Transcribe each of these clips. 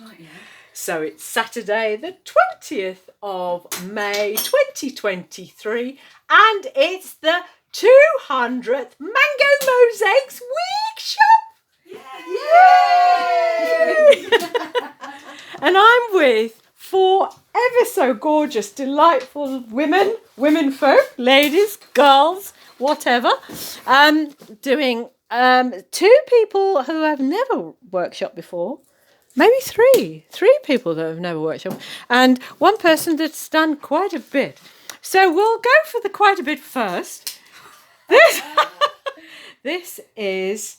Right, yeah. So it's Saturday the 20th of May 2023 and it's the 200th Mango Mosaics Workshop! Yay! And I'm with four ever so gorgeous, delightful women folk, ladies, girls, whatever, doing two people who have never workshopped before. Maybe three people that have never workshopped, and one person that's done quite a bit. So we'll go for the quite a bit first. This is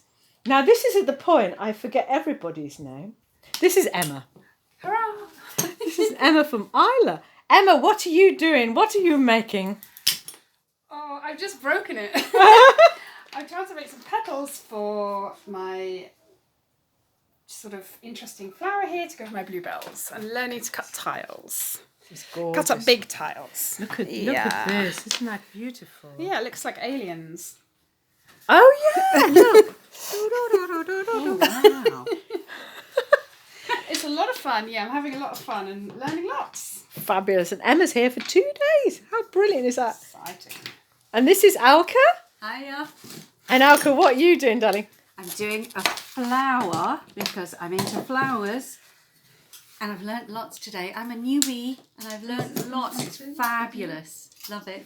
at the point I forget everybody's name. This is Emma. Hurrah! This is Emma from Isla. Emma, what are you doing? What are you making? Oh, I've just broken it. I'm trying to make some petals for my sort of interesting flower here to go with my bluebells, and learning to cut tiles. It's gorgeous. Cut up big tiles. Look at this. Isn't that beautiful? Yeah, it looks like aliens. Oh yeah. Look. Oh, wow. It's a lot of fun. Yeah, I'm having a lot of fun and learning lots. Fabulous. And Emma's here for 2 days. How brilliant is that? Exciting. And this is Alka. Hiya. And Alka, what are you doing, darling? I'm doing a flower because I'm into flowers and I've learnt lots today. I'm a newbie and I've learnt lots. It's fabulous. Love it.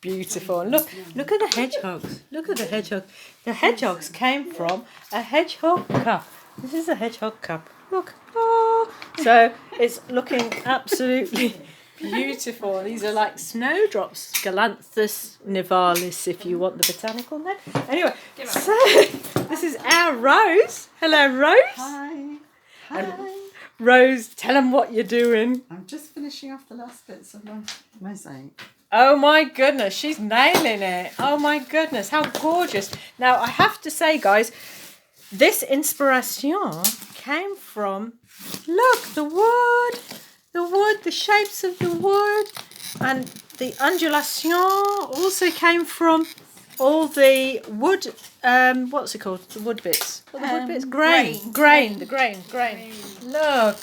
Beautiful. And look at the hedgehogs. Look at the hedgehog. The hedgehogs came from a hedgehog cup. This is a hedgehog cup. Look. Oh. So it's looking absolutely beautiful. These are like snowdrops. Galanthus nivalis, if you want the botanical name. Anyway, so this is our Rose. Hello, Rose. Hi. And Rose, tell them what you're doing. I'm just finishing off the last bits of my mosaic. Oh my goodness, she's nailing it. Oh my goodness, how gorgeous. Now, I have to say, guys, this inspiration came from, look, the wood, the shapes of the wood, and the undulation also came from all the wood, what's it called? The wood bits. What are the wood bits? Grain. Look,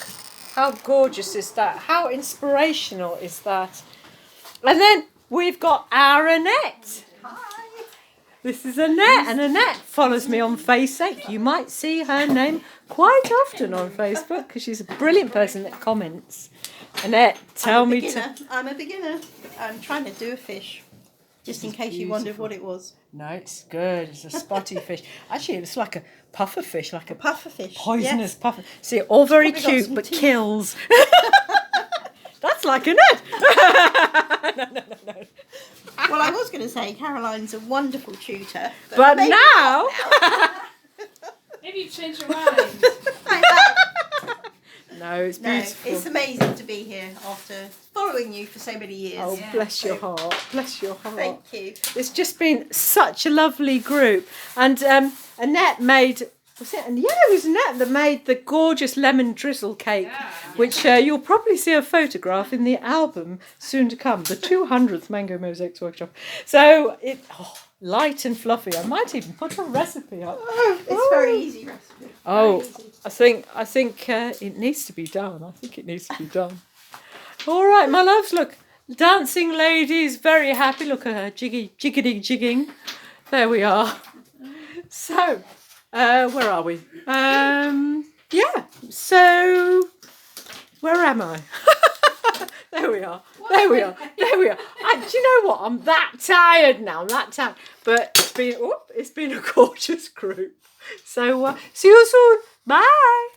how gorgeous is that? How inspirational is that? And then we've got our Annette. Hi. This is Annette, and Annette follows me on Facebook. You might see her name quite often on Facebook because she's a brilliant person that comments. Annette, tell me. I'm a beginner. I'm trying to do a fish, just in case you wondered what it was. No, it's good. It's a spotty fish. Actually, it's like a puffer fish, like a Puffer fish. poisonous puffer. See, all very Probably got cute, some but teeth. kills. That's like Annette. No. Well, I was going to say Caroline's a wonderful tutor, But maybe now, Maybe you've changed your mind. I have. no, it's No, beautiful. it's amazing to be here after following you for so many years. Oh, Yeah. bless your heart. Bless your heart. Thank you. It's just been such a lovely group. And Annette made, was it? And yeah, it was Annette that made the gorgeous lemon drizzle cake, which you'll probably see a photograph in the album soon to come, the 200th Mango Mosaics Workshop. So light and fluffy. I might even put a recipe up. It's very easy recipe. Oh, Very easy. I think it needs to be done. I think it needs to be done. All right, my loves, look. Dancing ladies, very happy. Look at her, jigging. There we are. So, where are we? Yeah, so, where am I? There we are. Do you know what? I'm that tired now. But it's been a gorgeous group. So, see you soon. Bye.